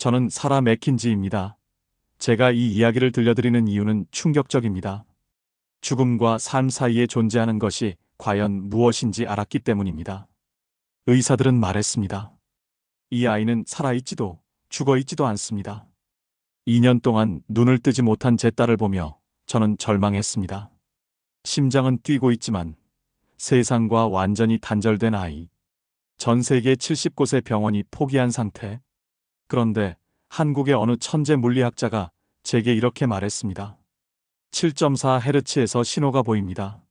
저는 사라 맥킨지입니다. 제가 이 이야기를 들려드리는 이유는 충격적입니다. 죽음과 삶 사이에 존재하는 것이 과연 무엇인지 알았기 때문입니다. 의사들은 말했습니다. 이 아이는 살아있지도 죽어있지도 않습니다. 2년 동안 눈을 뜨지 못한 제 딸을 보며 저는 절망했습니다. 심장은 뛰고 있지만 세상과 완전히 단절된 아이. 전 세계 70곳의 병원이 포기한 상태. 그런데 한국의 어느 천재 물리학자가 제게 이렇게 말했습니다. 7.4Hz에서 신호가 보입니다.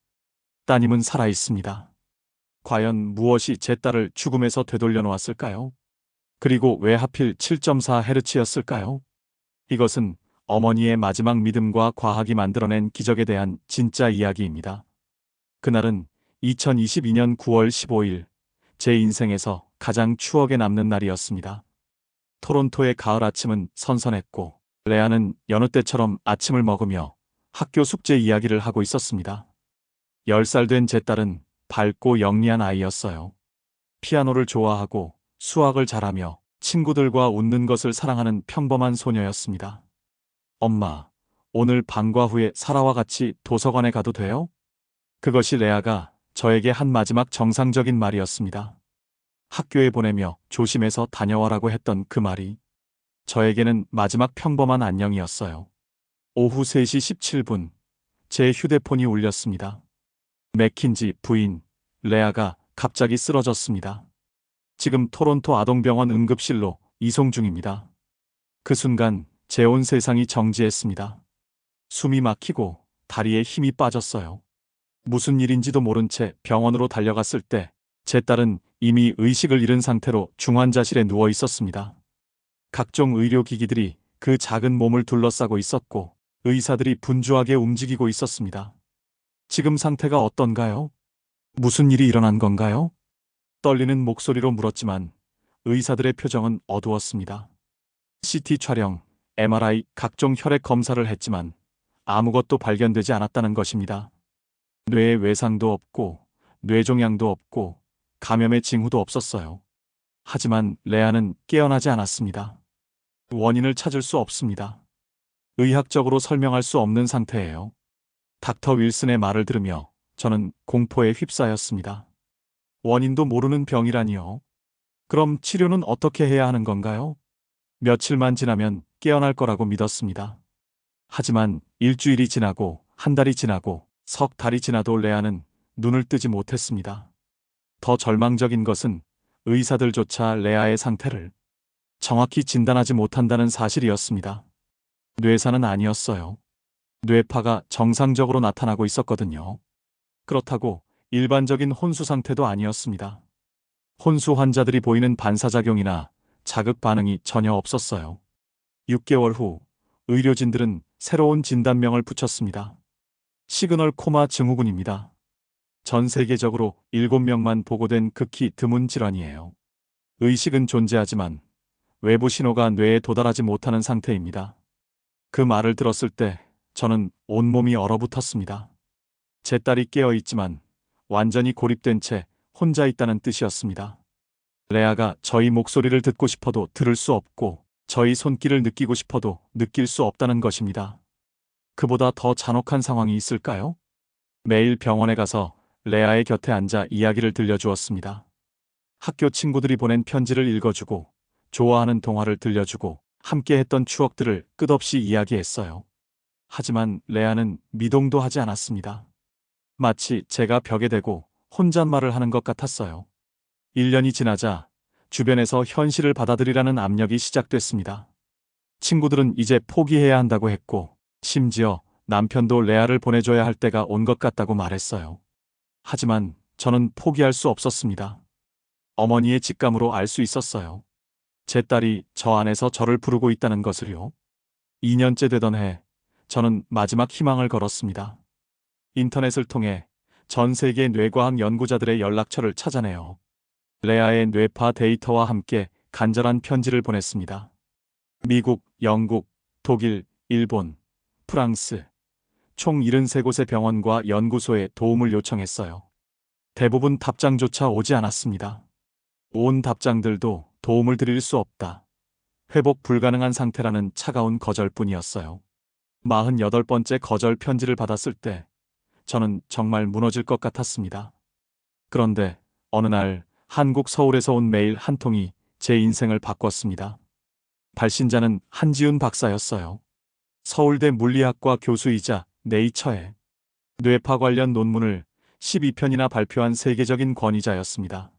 따님은 살아있습니다. 과연 무엇이 제 딸을 죽음에서 되돌려 놓았을까요? 그리고 왜 하필 7.4Hz였을까요? 이것은 어머니의 마지막 믿음과 과학이 만들어낸 기적에 대한 진짜 이야기입니다. 그날은 2022년 9월 15일, 제 인생에서 가장 추억에 남는 날이었습니다. 토론토의 가을 아침은 선선했고, 레아는 여느 때처럼 아침을 먹으며 학교 숙제 이야기를 하고 있었습니다. 10살 된 제 딸은 밝고 영리한 아이였어요. 피아노를 좋아하고 수학을 잘하며 친구들과 웃는 것을 사랑하는 평범한 소녀였습니다. 엄마, 오늘 방과 후에 사라와 같이 도서관에 가도 돼요? 그것이 레아가 저에게 한 마지막 정상적인 말이었습니다. 학교에 보내며 조심해서 다녀와라고 했던 그 말이 저에게는 마지막 평범한 안녕이었어요. 오후 3시 17분, 제 휴대폰이 울렸습니다. 맥킨지 부인, 레아가 갑자기 쓰러졌습니다. 지금 토론토 아동병원 응급실로 이송 중입니다. 그 순간 제 온 세상이 정지했습니다. 숨이 막히고 다리에 힘이 빠졌어요. 무슨 일인지도 모른 채 병원으로 달려갔을 때 제 딸은 이미 의식을 잃은 상태로 중환자실에 누워 있었습니다. 각종 의료기기들이 그 작은 몸을 둘러싸고 있었고 의사들이 분주하게 움직이고 있었습니다. 지금 상태가 어떤가요? 무슨 일이 일어난 건가요? 떨리는 목소리로 물었지만 의사들의 표정은 어두웠습니다. CT 촬영, MRI, 각종 혈액 검사를 했지만 아무것도 발견되지 않았다는 것입니다. 뇌에 외상도 없고 뇌종양도 없고 감염의 징후도 없었어요. 하지만 레아는 깨어나지 않았습니다. 원인을 찾을 수 없습니다. 의학적으로 설명할 수 없는 상태예요. 닥터 윌슨의 말을 들으며 저는 공포에 휩싸였습니다. 원인도 모르는 병이라니요. 그럼 치료는 어떻게 해야 하는 건가요? 며칠만 지나면 깨어날 거라고 믿었습니다. 하지만 일주일이 지나고 한 달이 지나고 석 달이 지나도 레아는 눈을 뜨지 못했습니다. 더 절망적인 것은 의사들조차 레아의 상태를 정확히 진단하지 못한다는 사실이었습니다. 뇌사는 아니었어요. 뇌파가 정상적으로 나타나고 있었거든요. 그렇다고 일반적인 혼수 상태도 아니었습니다. 혼수 환자들이 보이는 반사작용이나 자극 반응이 전혀 없었어요. 6개월 후 의료진들은 새로운 진단명을 붙였습니다. 시그널 코마 증후군입니다. 전 세계적으로 7명만 보고된 극히 드문 질환이에요. 의식은 존재하지만 외부 신호가 뇌에 도달하지 못하는 상태입니다. 그 말을 들었을 때 저는 온몸이 얼어붙었습니다. 제 딸이 깨어 있지만 완전히 고립된 채 혼자 있다는 뜻이었습니다. 레아가 저희 목소리를 듣고 싶어도 들을 수 없고 저희 손길을 느끼고 싶어도 느낄 수 없다는 것입니다. 그보다 더 잔혹한 상황이 있을까요? 매일 병원에 가서 레아의 곁에 앉아 이야기를 들려주었습니다. 학교 친구들이 보낸 편지를 읽어주고 좋아하는 동화를 들려주고 함께 했던 추억들을 끝없이 이야기했어요. 하지만 레아는 미동도 하지 않았습니다. 마치 제가 벽에 대고 혼잣말을 하는 것 같았어요. 1년이 지나자 주변에서 현실을 받아들이라는 압력이 시작됐습니다. 친구들은 이제 포기해야 한다고 했고 심지어 남편도 레아를 보내줘야 할 때가 온 것 같다고 말했어요. 하지만 저는 포기할 수 없었습니다. 어머니의 직감으로 알 수 있었어요. 제 딸이 저 안에서 저를 부르고 있다는 것을요. 2년째 되던 해, 저는 마지막 희망을 걸었습니다. 인터넷을 통해 전 세계 뇌과학 연구자들의 연락처를 찾아내어 레아의 뇌파 데이터와 함께 간절한 편지를 보냈습니다. 미국, 영국, 독일, 일본, 프랑스, 총 73곳의 병원과 연구소에 도움을 요청했어요. 대부분 답장조차 오지 않았습니다. 온 답장들도 도움을 드릴 수 없다. 회복 불가능한 상태라는 차가운 거절뿐이었어요. 48번째 거절 편지를 받았을 때 저는 정말 무너질 것 같았습니다. 그런데 어느 날 한국 서울에서 온 메일 한 통이 제 인생을 바꿨습니다. 발신자는 한지훈 박사였어요. 서울대 물리학과 교수이자 네이처에 뇌파 관련 논문을 12편이나 발표한 세계적인 권위자였습니다.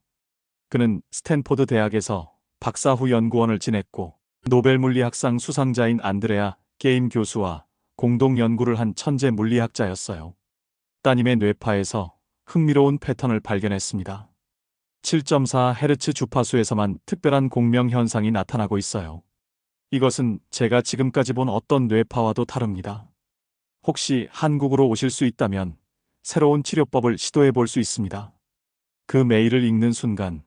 그는 스탠포드 대학에서 박사 후 연구원을 지냈고 노벨 물리학상 수상자인 안드레아 게임 교수와 공동 연구를 한 천재 물리학자였어요. 따님의 뇌파에서 흥미로운 패턴을 발견했습니다. 7.4Hz 주파수에서만 특별한 공명 현상이 나타나고 있어요. 이것은 제가 지금까지 본 어떤 뇌파와도 다릅니다. 혹시 한국으로 오실 수 있다면 새로운 치료법을 시도해 볼 수 있습니다. 그 메일을 읽는 순간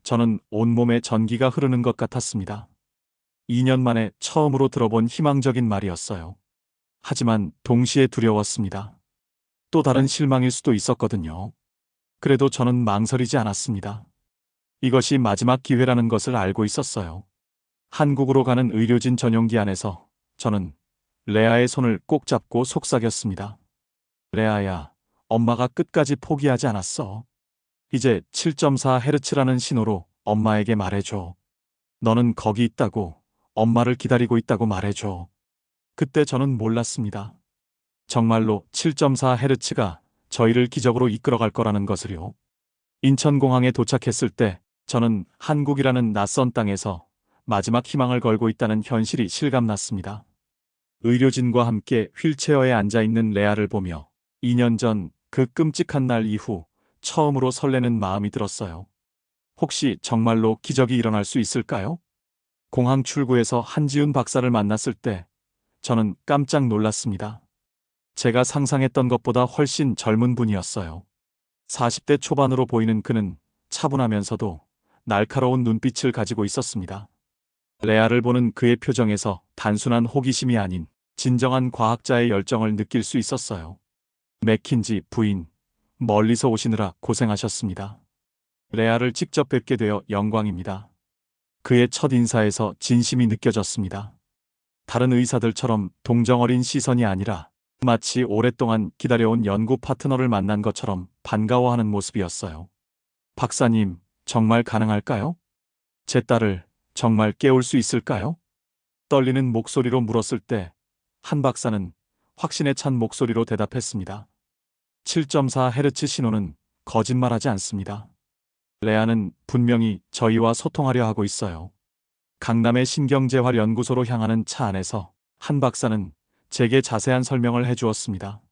저는 온몸에 전기가 흐르는 것 같았습니다. 2년 만에 처음으로 들어본 희망적인 말이었어요. 하지만 동시에 두려웠습니다. 또 다른 실망일 수도 있었거든요. 그래도 저는 망설이지 않았습니다. 이것이 마지막 기회라는 것을 알고 있었어요. 한국으로 가는 의료진 전용기 안에서 저는 레아의 손을 꼭 잡고 속삭였습니다. 레아야, 엄마가 끝까지 포기하지 않았어. 이제 7.4Hz라는 신호로 엄마에게 말해줘. 너는 거기 있다고, 엄마를 기다리고 있다고 말해줘. 그때 저는 몰랐습니다. 정말로 7.4Hz가 저희를 기적으로 이끌어갈 거라는 것을요. 인천공항에 도착했을 때 저는 한국이라는 낯선 땅에서 마지막 희망을 걸고 있다는 현실이 실감났습니다. 의료진과 함께 휠체어에 앉아있는 레아를 보며 2년 전 그 끔찍한 날 이후 처음으로 설레는 마음이 들었어요. 혹시 정말로 기적이 일어날 수 있을까요? 공항 출구에서 한지훈 박사를 만났을 때 저는 깜짝 놀랐습니다. 제가 상상했던 것보다 훨씬 젊은 분이었어요. 40대 초반으로 보이는 그는 차분하면서도 날카로운 눈빛을 가지고 있었습니다. 레아를 보는 그의 표정에서 단순한 호기심이 아닌 진정한 과학자의 열정을 느낄 수 있었어요. 맥킨지 부인, 멀리서 오시느라 고생하셨습니다. 레아를 직접 뵙게 되어 영광입니다. 그의 첫 인사에서 진심이 느껴졌습니다. 다른 의사들처럼 동정어린 시선이 아니라 마치 오랫동안 기다려온 연구 파트너를 만난 것처럼 반가워하는 모습이었어요. 박사님, 정말 가능할까요? 제 딸을 정말 깨울 수 있을까요? 떨리는 목소리로 물었을 때 한 박사는 확신에 찬 목소리로 대답했습니다. 7.4Hz 신호는 거짓말하지 않습니다. 레아는 분명히 저희와 소통하려 하고 있어요. 강남의 신경재활연구소로 향하는 차 안에서 한 박사는 제게 자세한 설명을 해주었습니다.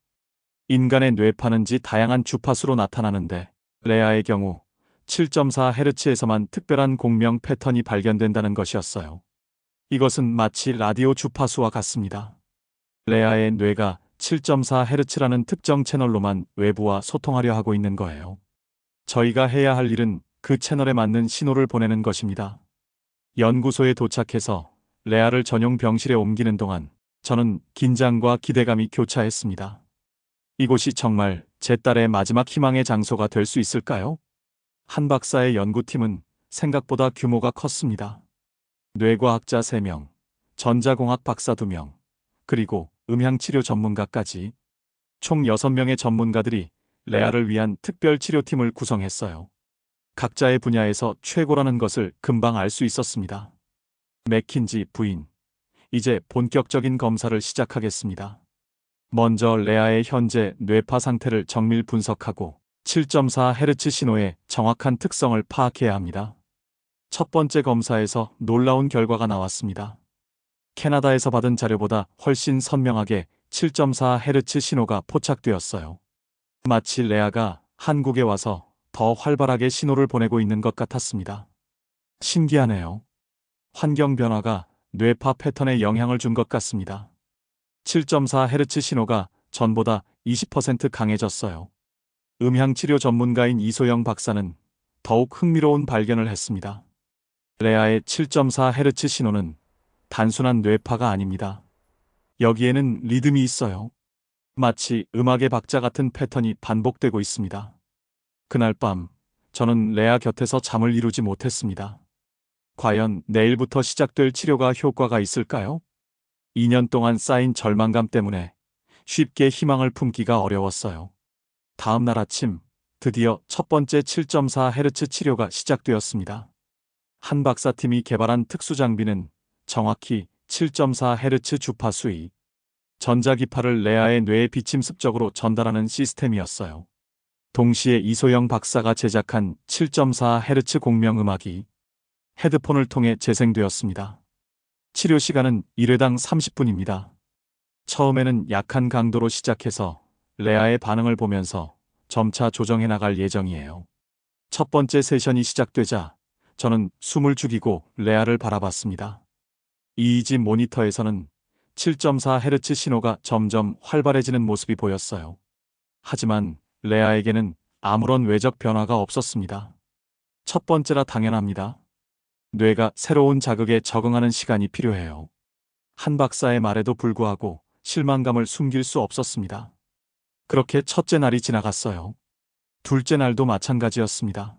인간의 뇌파는 다양한 주파수로 나타나는데 레아의 경우 7.4Hz에서만 특별한 공명 패턴이 발견된다는 것이었어요. 이것은 마치 라디오 주파수와 같습니다. 레아의 뇌가 7.4Hz라는 특정 채널로만 외부와 소통하려 하고 있는 거예요. 저희가 해야 할 일은 그 채널에 맞는 신호를 보내는 것입니다. 연구소에 도착해서 레아를 전용 병실에 옮기는 동안 저는 긴장과 기대감이 교차했습니다. 이곳이 정말 제 딸의 마지막 희망의 장소가 될 수 있을까요? 한 박사의 연구팀은 생각보다 규모가 컸습니다. 뇌과학자 3명, 전자공학 박사 2명, 그리고 음향치료 전문가까지 총 6명의 전문가들이 레아를 위한 특별 치료팀을 구성했어요. 각자의 분야에서 최고라는 것을 금방 알 수 있었습니다. 맥킨지 부인, 이제 본격적인 검사를 시작하겠습니다. 먼저 레아의 현재 뇌파 상태를 정밀 분석하고 7.4Hz 신호의 정확한 특성을 파악해야 합니다. 첫 번째 검사에서 놀라운 결과가 나왔습니다. 캐나다에서 받은 자료보다 훨씬 선명하게 7.4Hz 신호가 포착되었어요. 마치 레아가 한국에 와서 더 활발하게 신호를 보내고 있는 것 같았습니다. 신기하네요. 환경 변화가 뇌파 패턴에 영향을 준 것 같습니다. 7.4Hz 신호가 전보다 20% 강해졌어요. 음향치료 전문가인 이소영 박사는 더욱 흥미로운 발견을 했습니다. 레아의 7.4Hz 신호는 단순한 뇌파가 아닙니다. 여기에는 리듬이 있어요. 마치 음악의 박자 같은 패턴이 반복되고 있습니다. 그날 밤, 저는 레아 곁에서 잠을 이루지 못했습니다. 과연 내일부터 시작될 치료가 효과가 있을까요? 2년 동안 쌓인 절망감 때문에 쉽게 희망을 품기가 어려웠어요. 다음 날 아침, 드디어 첫 번째 7.4Hz 치료가 시작되었습니다. 한 박사팀이 개발한 특수 장비는 정확히 7.4Hz 주파수의 전자기파를 레아의 뇌에 비침습적으로 전달하는 시스템이었어요. 동시에 이소영 박사가 제작한 7.4Hz 공명음악이 헤드폰을 통해 재생되었습니다. 치료 시간은 1회당 30분입니다. 처음에는 약한 강도로 시작해서 레아의 반응을 보면서 점차 조정해 나갈 예정이에요. 첫 번째 세션이 시작되자 저는 숨을 죽이고 레아를 바라봤습니다. EEG 모니터에서는 7.4Hz 신호가 점점 활발해지는 모습이 보였어요. 하지만 레아에게는 아무런 외적 변화가 없었습니다. 첫 번째라 당연합니다. 뇌가 새로운 자극에 적응하는 시간이 필요해요. 한 박사의 말에도 불구하고 실망감을 숨길 수 없었습니다. 그렇게 첫째 날이 지나갔어요. 둘째 날도 마찬가지였습니다.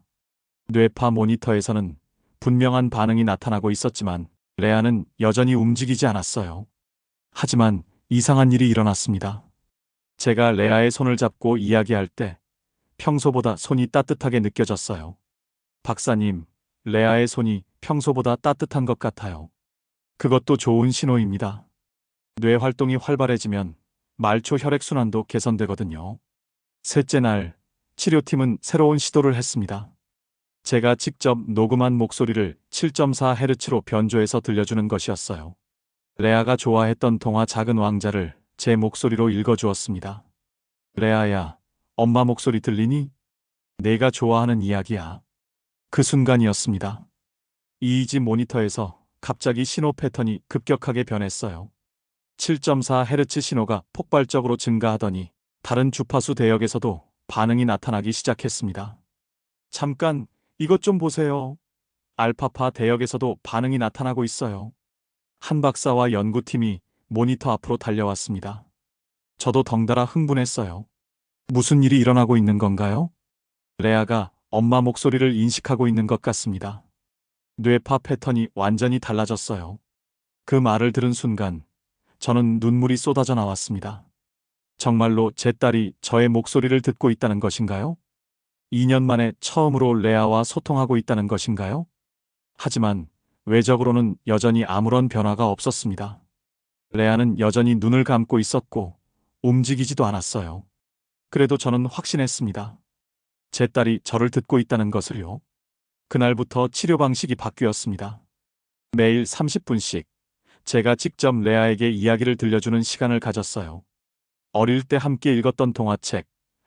뇌파 모니터에서는 분명한 반응이 나타나고 있었지만 레아는 여전히 움직이지 않았어요. 하지만 이상한 일이 일어났습니다. 제가 레아의 손을 잡고 이야기할 때 평소보다 손이 따뜻하게 느껴졌어요. 박사님, 레아의 손이 평소보다 따뜻한 것 같아요. 그것도 좋은 신호입니다. 뇌 활동이 활발해지면 말초 혈액순환도 개선되거든요. 셋째 날, 치료팀은 새로운 시도를 했습니다. 제가 직접 녹음한 목소리를 7.4Hz로 변조해서 들려주는 것이었어요. 레아가 좋아했던 동화 작은 왕자를 제 목소리로 읽어주었습니다. 레아야, 엄마 목소리 들리니? 내가 좋아하는 이야기야. 그 순간이었습니다. EEG 모니터에서 갑자기 신호 패턴이 급격하게 변했어요. 7.4Hz 신호가 폭발적으로 증가하더니 다른 주파수 대역에서도 반응이 나타나기 시작했습니다. 잠깐, 이것 좀 보세요. 알파파 대역에서도 반응이 나타나고 있어요. 한 박사와 연구팀이 모니터 앞으로 달려왔습니다. 저도 덩달아 흥분했어요. 무슨 일이 일어나고 있는 건가요? 레아가 엄마 목소리를 인식하고 있는 것 같습니다. 뇌파 패턴이 완전히 달라졌어요. 그 말을 들은 순간 저는 눈물이 쏟아져 나왔습니다. 정말로 제 딸이 저의 목소리를 듣고 있다는 것인가요? 2년 만에 처음으로 레아와 소통하고 있다는 것인가요? 하지만 외적으로는 여전히 아무런 변화가 없었습니다. 레아는 여전히 눈을 감고 있었고 움직이지도 않았어요. 그래도 저는 확신했습니다. 제 딸이 저를 듣고 있다는 것을요. 그날부터 치료 방식이 바뀌었습니다. 매일 30분씩 제가 직접 레아에게 이야기를 들려주는 시간을 가졌어요. 어릴 때 함께 읽었던 동화책,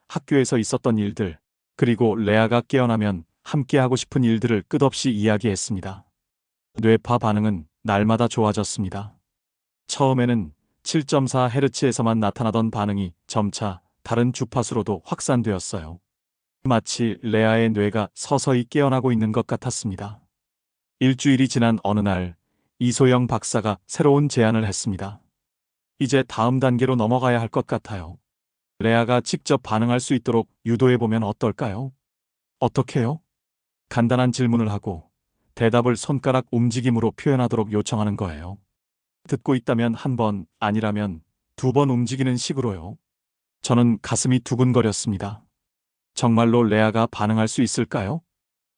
학교에서 있었던 일들, 그리고 레아가 깨어나면 함께 하고 싶은 일들을 끝없이 이야기했습니다. 뇌파 반응은 날마다 좋아졌습니다. 처음에는 7.4Hz에서만 나타나던 반응이 점차 다른 주파수로도 확산되었어요. 마치 레아의 뇌가 서서히 깨어나고 있는 것 같았습니다. 일주일이 지난 어느 날, 이소영 박사가 새로운 제안을 했습니다. 이제 다음 단계로 넘어가야 할 것 같아요. 레아가 직접 반응할 수 있도록 유도해보면 어떨까요? 어떻게요? 간단한 질문을 하고 대답을 손가락 움직임으로 표현하도록 요청하는 거예요. 듣고 있다면 한 번, 아니라면 2번 움직이는 식으로요. 저는 가슴이 두근거렸습니다. 정말로 레아가 반응할 수 있을까요?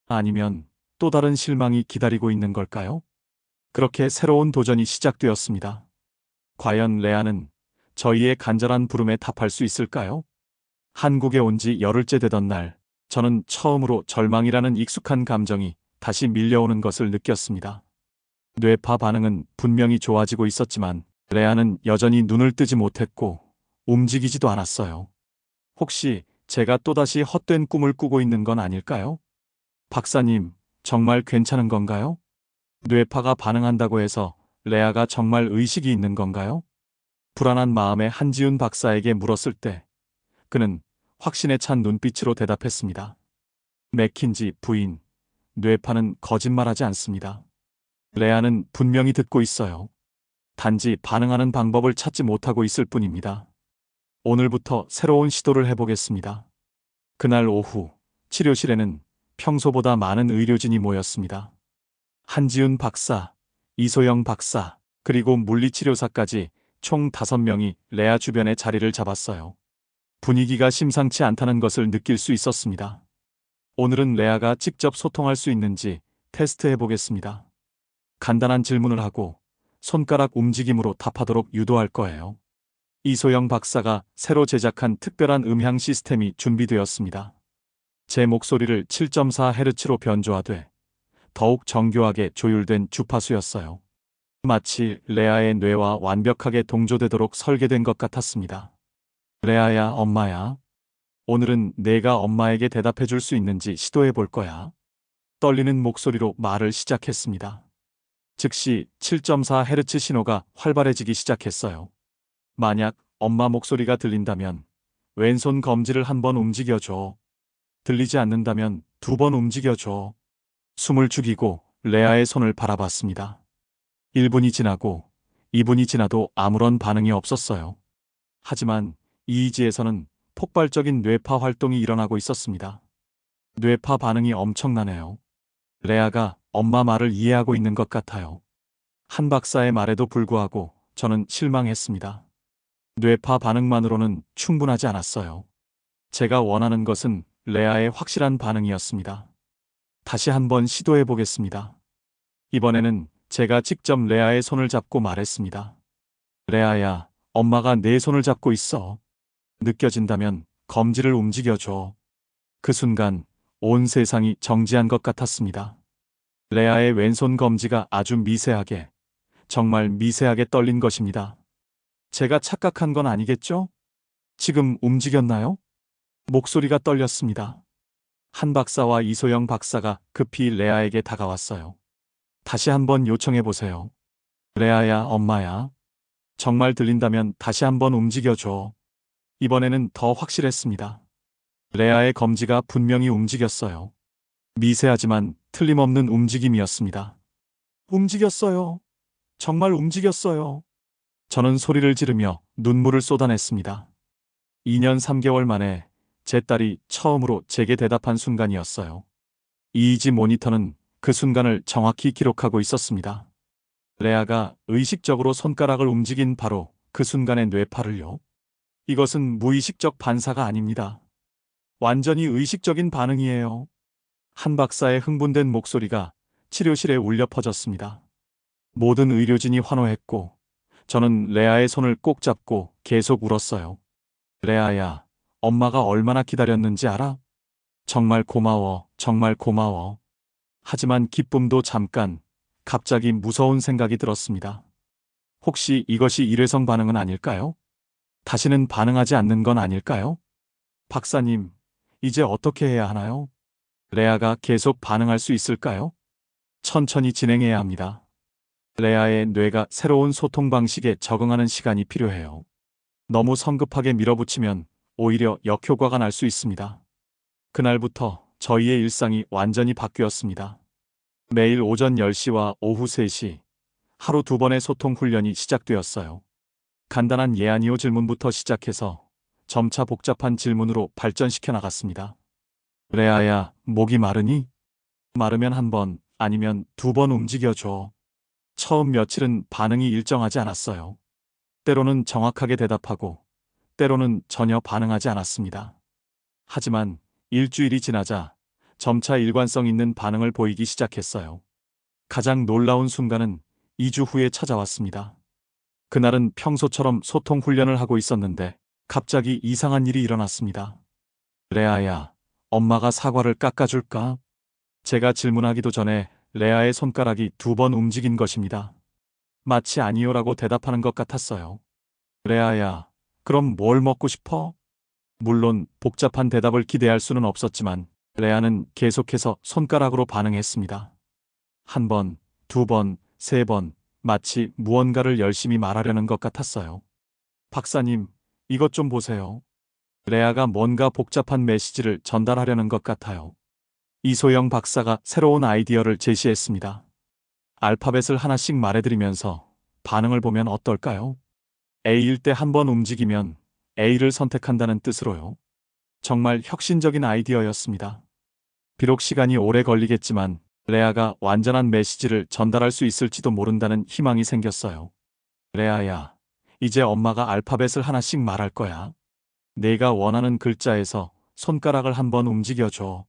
아니면 또 다른 실망이 기다리고 있는 걸까요? 그렇게 새로운 도전이 시작되었습니다. 과연 레아는 저희의 간절한 부름에 답할 수 있을까요? 한국에 온 지 열흘째 되던 날, 저는 처음으로 절망이라는 익숙한 감정이 다시 밀려오는 것을 느꼈습니다. 뇌파 반응은 분명히 좋아지고 있었지만 레아는 여전히 눈을 뜨지 못했고 움직이지도 않았어요. 혹시 제가 또다시 헛된 꿈을 꾸고 있는 건 아닐까요? 박사님, 정말 괜찮은 건가요? 뇌파가 반응한다고 해서 레아가 정말 의식이 있는 건가요? 불안한 마음에 한지훈 박사에게 물었을 때 그는 확신에 찬 눈빛으로 대답했습니다. 맥킨지 부인, 뇌파는 거짓말하지 않습니다. 레아는 분명히 듣고 있어요. 단지 반응하는 방법을 찾지 못하고 있을 뿐입니다. 오늘부터 새로운 시도를 해보겠습니다. 그날 오후 치료실에는 평소보다 많은 의료진이 모였습니다. 한지훈 박사, 이소영 박사, 그리고 물리치료사까지 총 5명이 레아 주변에 자리를 잡았어요. 분위기가 심상치 않다는 것을 느낄 수 있었습니다. 오늘은 레아가 직접 소통할 수 있는지 테스트해 보겠습니다. 간단한 질문을 하고 손가락 움직임으로 답하도록 유도할 거예요. 이소영 박사가 새로 제작한 특별한 음향 시스템이 준비되었습니다. 제 목소리를 7.4Hz로 변조하되 더욱 정교하게 조율된 주파수였어요. 마치 레아의 뇌와 완벽하게 동조되도록 설계된 것 같았습니다. 레아야, 엄마야. 오늘은 내가 엄마에게 대답해 줄 수 있는지 시도해 볼 거야. 떨리는 목소리로 말을 시작했습니다. 즉시 7.4Hz 신호가 활발해지기 시작했어요. 만약 엄마 목소리가 들린다면 왼손 검지를 1번 움직여줘. 들리지 않는다면 2번 움직여줘. 숨을 죽이고 레아의 손을 바라봤습니다. 1분이 지나고 2분이 지나도 아무런 반응이 없었어요. 하지만 EEG에서는 폭발적인 뇌파 활동이 일어나고 있었습니다. 뇌파 반응이 엄청나네요. 레아가 엄마 말을 이해하고 있는 것 같아요. 한 박사의 말에도 불구하고 저는 실망했습니다. 뇌파 반응만으로는 충분하지 않았어요. 제가 원하는 것은 레아의 확실한 반응이었습니다. 다시 한번 시도해 보겠습니다. 이번에는 제가 직접 레아의 손을 잡고 말했습니다. 레아야, 엄마가 내 손을 잡고 있어. 느껴진다면 검지를 움직여줘. 그 순간 온 세상이 정지한 것 같았습니다. 레아의 왼손 검지가 아주 미세하게, 정말 미세하게 떨린 것입니다. 제가 착각한 건 아니겠죠? 지금 움직였나요? 목소리가 떨렸습니다. 한 박사와 이소영 박사가 급히 레아에게 다가왔어요. 다시 한번 요청해 보세요. 레아야, 엄마야. 정말 들린다면 다시 한번 움직여줘. 이번에는 더 확실했습니다. 레아의 검지가 분명히 움직였어요. 미세하지만 틀림없는 움직임이었습니다. 움직였어요. 정말 움직였어요. 저는 소리를 지르며 눈물을 쏟아냈습니다. 2년 3개월 만에 제 딸이 처음으로 제게 대답한 순간이었어요. EEG 모니터는 그 순간을 정확히 기록하고 있었습니다. 레아가 의식적으로 손가락을 움직인 바로 그 순간의 뇌파를요. 이것은 무의식적 반사가 아닙니다. 완전히 의식적인 반응이에요. 한 박사의 흥분된 목소리가 치료실에 울려 퍼졌습니다. 모든 의료진이 환호했고 저는 레아의 손을 꼭 잡고 계속 울었어요. 레아야, 엄마가 얼마나 기다렸는지 알아? 정말 고마워, 정말 고마워. 하지만 기쁨도 잠깐, 갑자기 무서운 생각이 들었습니다. 혹시 이것이 일회성 반응은 아닐까요? 다시는 반응하지 않는 건 아닐까요? 박사님, 이제 어떻게 해야 하나요? 레아가 계속 반응할 수 있을까요? 천천히 진행해야 합니다. 레아의 뇌가 새로운 소통 방식에 적응하는 시간이 필요해요. 너무 성급하게 밀어붙이면 오히려 역효과가 날 수 있습니다. 그날부터 저희의 일상이 완전히 바뀌었습니다. 매일 오전 10시와 오후 3시, 하루 2번의 소통 훈련이 시작되었어요. 간단한 예 아니오 질문부터 시작해서 점차 복잡한 질문으로 발전시켜 나갔습니다. 레아야, 목이 마르니? 마르면 1번, 아니면 2번 움직여줘. 처음 며칠은 반응이 일정하지 않았어요. 때로는 정확하게 대답하고, 때로는 전혀 반응하지 않았습니다. 하지만 일주일이 지나자 점차 일관성 있는 반응을 보이기 시작했어요. 가장 놀라운 순간은 2주 후에 찾아왔습니다. 그날은 평소처럼 소통 훈련을 하고 있었는데 갑자기 이상한 일이 일어났습니다. 레아야, 엄마가 사과를 깎아줄까? 제가 질문하기도 전에 레아의 손가락이 2번 움직인 것입니다. 마치 아니요라고 대답하는 것 같았어요. 레아야, 그럼 뭘 먹고 싶어? 물론 복잡한 대답을 기대할 수는 없었지만 레아는 계속해서 손가락으로 반응했습니다. 1번, 2번, 3번, 마치 무언가를 열심히 말하려는 것 같았어요. 박사님, 이것 좀 보세요. 레아가 뭔가 복잡한 메시지를 전달하려는 것 같아요. 이소영 박사가 새로운 아이디어를 제시했습니다. 알파벳을 하나씩 말해드리면서 반응을 보면 어떨까요? A일 때 1번 움직이면 A를 선택한다는 뜻으로요. 정말 혁신적인 아이디어였습니다. 비록 시간이 오래 걸리겠지만 레아가 완전한 메시지를 전달할 수 있을지도 모른다는 희망이 생겼어요. 레아야, 이제 엄마가 알파벳을 하나씩 말할 거야. 내가 원하는 글자에서 손가락을 한번 움직여줘.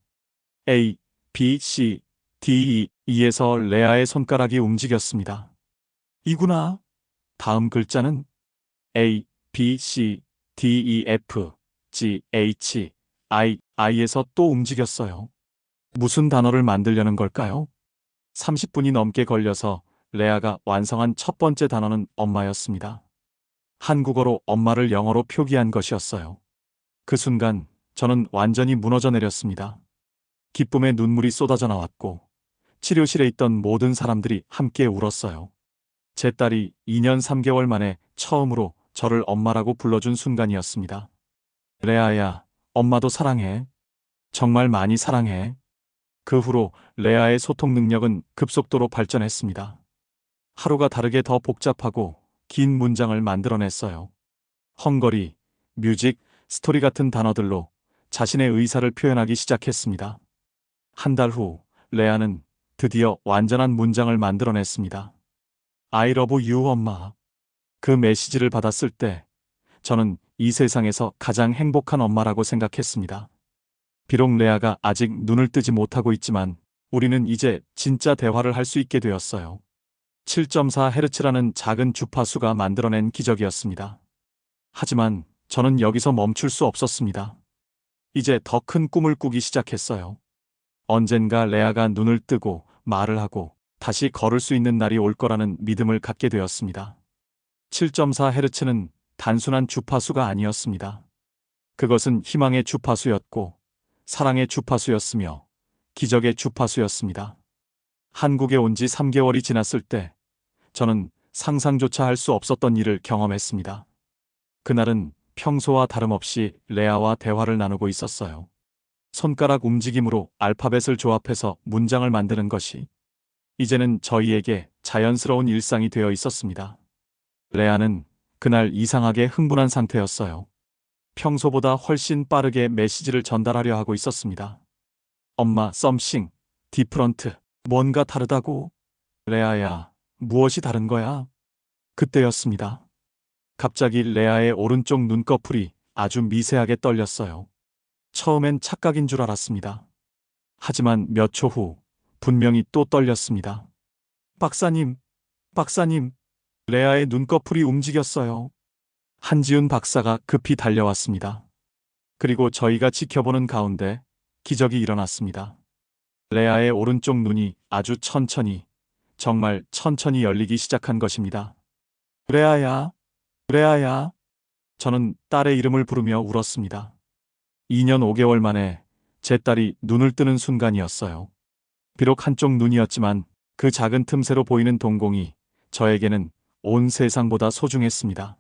A, B, C, D, E에서 레아의 손가락이 움직였습니다. 이구나. 다음 글자는 A, B, C, D, E, F, G, H, I에서 또 움직였어요. 무슨 단어를 만들려는 걸까요? 30분이 넘게 걸려서 레아가 완성한 첫 번째 단어는 엄마였습니다. 한국어로 엄마를 영어로 표기한 것이었어요. 그 순간 저는 완전히 무너져 내렸습니다. 기쁨의 눈물이 쏟아져 나왔고 치료실에 있던 모든 사람들이 함께 울었어요. 제 딸이 2년 3개월 만에 처음으로 저를 엄마라고 불러준 순간이었습니다. 레아야, 엄마도 사랑해. 정말 많이 사랑해. 그 후로 레아의 소통 능력은 급속도로 발전했습니다. 하루가 다르게 더 복잡하고 긴 문장을 만들어냈어요. 헝거리, 뮤직, 스토리 같은 단어들로 자신의 의사를 표현하기 시작했습니다. 한 달 후, 레아는 드디어 완전한 문장을 만들어냈습니다. I love you, 엄마. 그 메시지를 받았을 때 저는 이 세상에서 가장 행복한 엄마라고 생각했습니다. 비록 레아가 아직 눈을 뜨지 못하고 있지만 우리는 이제 진짜 대화를 할 수 있게 되었어요. 7.4Hz라는 작은 주파수가 만들어낸 기적이었습니다. 하지만 저는 여기서 멈출 수 없었습니다. 이제 더 큰 꿈을 꾸기 시작했어요. 언젠가 레아가 눈을 뜨고 말을 하고 다시 걸을 수 있는 날이 올 거라는 믿음을 갖게 되었습니다. 7.4Hz는 단순한 주파수가 아니었습니다. 그것은 희망의 주파수였고 사랑의 주파수였으며 기적의 주파수였습니다. 한국에 온 지 3개월이 지났을 때 저는 상상조차 할 수 없었던 일을 경험했습니다. 그날은 평소와 다름없이 레아와 대화를 나누고 있었어요. 손가락 움직임으로 알파벳을 조합해서 문장을 만드는 것이 이제는 저희에게 자연스러운 일상이 되어 있었습니다. 레아는 그날 이상하게 흥분한 상태였어요. 평소보다 훨씬 빠르게 메시지를 전달하려 하고 있었습니다. 엄마, something, different. 뭔가 다르다고? 레아야, 무엇이 다른 거야? 그때였습니다. 갑자기 레아의 오른쪽 눈꺼풀이 아주 미세하게 떨렸어요. 처음엔 착각인 줄 알았습니다. 하지만 몇 초 후 분명히 또 떨렸습니다. 박사님, 박사님, 레아의 눈꺼풀이 움직였어요. 한지훈 박사가 급히 달려왔습니다. 그리고 저희가 지켜보는 가운데 기적이 일어났습니다. 레아의 오른쪽 눈이 아주 천천히, 정말 천천히 열리기 시작한 것입니다. 레아야, 레아야. 저는 딸의 이름을 부르며 울었습니다. 2년 5개월 만에 제 딸이 눈을 뜨는 순간이었어요. 비록 한쪽 눈이었지만 그 작은 틈새로 보이는 동공이 저에게는 온 세상보다 소중했습니다.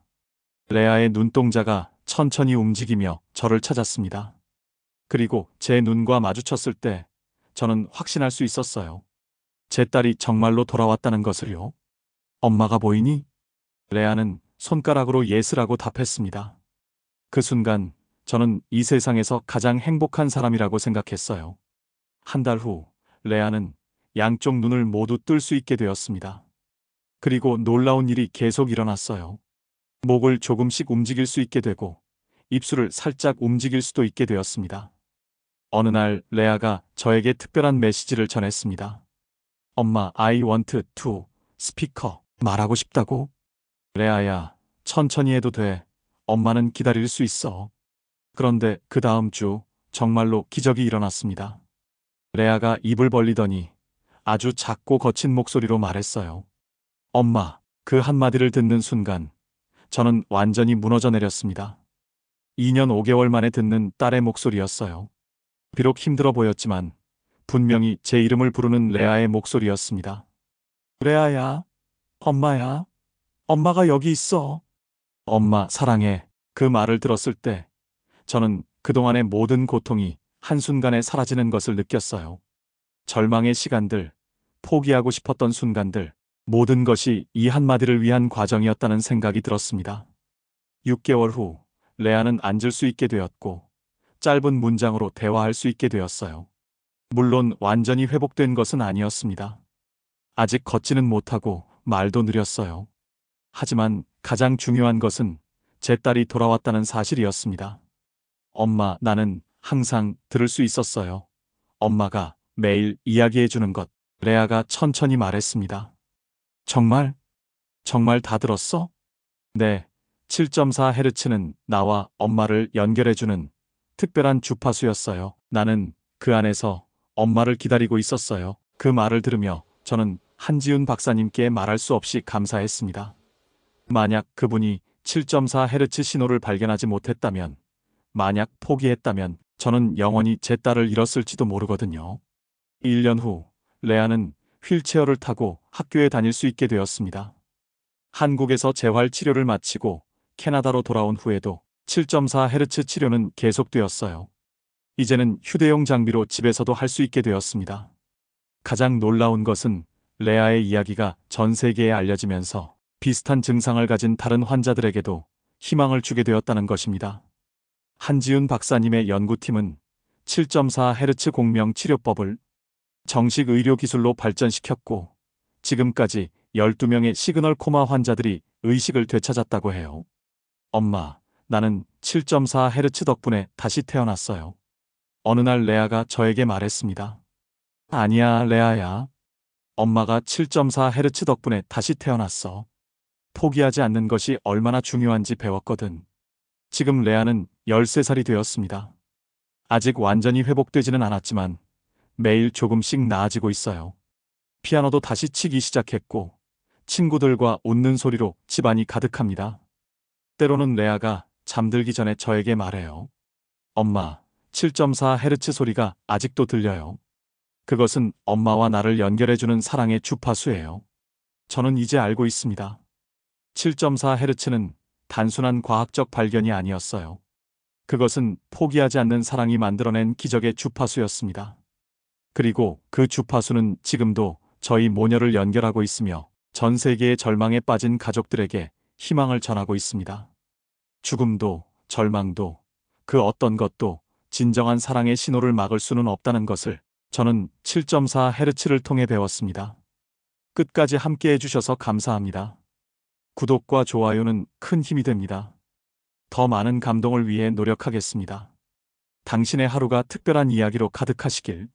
레아의 눈동자가 천천히 움직이며 저를 찾았습니다. 그리고 제 눈과 마주쳤을 때 저는 확신할 수 있었어요. 제 딸이 정말로 돌아왔다는 것을요. 엄마가 보이니? 레아는 손가락으로 예스라고 답했습니다. 그 순간 저는 이 세상에서 가장 행복한 사람이라고 생각했어요. 한 달 후 레아는 양쪽 눈을 모두 뜰 수 있게 되었습니다. 그리고 놀라운 일이 계속 일어났어요. 목을 조금씩 움직일 수 있게 되고 입술을 살짝 움직일 수도 있게 되었습니다. 어느 날 레아가 저에게 특별한 메시지를 전했습니다. 엄마, I want to speak. 말하고 싶다고? 레아야, 천천히 해도 돼. 엄마는 기다릴 수 있어. 그런데 그 다음 주 정말로 기적이 일어났습니다. 레아가 입을 벌리더니 아주 작고 거친 목소리로 말했어요. 엄마, 그 한마디를 듣는 순간 저는 완전히 무너져 내렸습니다. 2년 5개월 만에 듣는 딸의 목소리였어요. 비록 힘들어 보였지만 분명히 제 이름을 부르는 레아의 목소리였습니다. 레아야, 엄마야, 엄마가 여기 있어. 엄마, 사랑해. 그 말을 들었을 때 저는 그동안의 모든 고통이 한순간에 사라지는 것을 느꼈어요. 절망의 시간들, 포기하고 싶었던 순간들, 모든 것이 이 한마디를 위한 과정이었다는 생각이 들었습니다. 6개월 후 레아는 앉을 수 있게 되었고 짧은 문장으로 대화할 수 있게 되었어요. 물론 완전히 회복된 것은 아니었습니다. 아직 걷지는 못하고 말도 느렸어요. 하지만 가장 중요한 것은 제 딸이 돌아왔다는 사실이었습니다. 엄마, 나는 항상 들을 수 있었어요. 엄마가 매일 이야기해 주는 것. 레아가 천천히 말했습니다. 정말? 정말 다 들었어? 네. 7.4Hz는 나와 엄마를 연결해 주는 특별한 주파수였어요. 나는 그 안에서 엄마를 기다리고 있었어요. 그 말을 들으며 저는 한지훈 박사님께 말할 수 없이 감사했습니다. 만약 그분이 7.4Hz 신호를 발견하지 못했다면, 만약 포기했다면 저는 영원히 제 딸을 잃었을지도 모르거든요. 1년 후, 레아는 휠체어를 타고 학교에 다닐 수 있게 되었습니다. 한국에서 재활 치료를 마치고 캐나다로 돌아온 후에도 7.4Hz 치료는 계속되었어요. 이제는 휴대용 장비로 집에서도 할 수 있게 되었습니다. 가장 놀라운 것은 레아의 이야기가 전 세계에 알려지면서 비슷한 증상을 가진 다른 환자들에게도 희망을 주게 되었다는 것입니다. 한지훈 박사님의 연구팀은 7.4Hz 공명 치료법을 정식 의료 기술로 발전시켰고, 지금까지 12명의 시그널 코마 환자들이 의식을 되찾았다고 해요. 엄마, 나는 7.4Hz 덕분에 다시 태어났어요. 어느 날 레아가 저에게 말했습니다. 아니야, 레아야. 엄마가 7.4Hz 덕분에 다시 태어났어. 포기하지 않는 것이 얼마나 중요한지 배웠거든. 지금 레아는 13살이 되었습니다. 아직 완전히 회복되지는 않았지만 매일 조금씩 나아지고 있어요. 피아노도 다시 치기 시작했고 친구들과 웃는 소리로 집안이 가득합니다. 때로는 레아가 잠들기 전에 저에게 말해요. 엄마, 7.4Hz 소리가 아직도 들려요. 그것은 엄마와 나를 연결해주는 사랑의 주파수예요. 저는 이제 알고 있습니다. 7.4Hz는 단순한 과학적 발견이 아니었어요. 그것은 포기하지 않는 사랑이 만들어낸 기적의 주파수였습니다. 그리고 그 주파수는 지금도 저희 모녀를 연결하고 있으며 전 세계의 절망에 빠진 가족들에게 희망을 전하고 있습니다. 죽음도, 절망도, 그 어떤 것도 진정한 사랑의 신호를 막을 수는 없다는 것을 저는 7.4Hz를 통해 배웠습니다. 끝까지 함께 해주셔서 감사합니다. 구독과 좋아요는 큰 힘이 됩니다. 더 많은 감동을 위해 노력하겠습니다. 당신의 하루가 특별한 이야기로 가득하시길.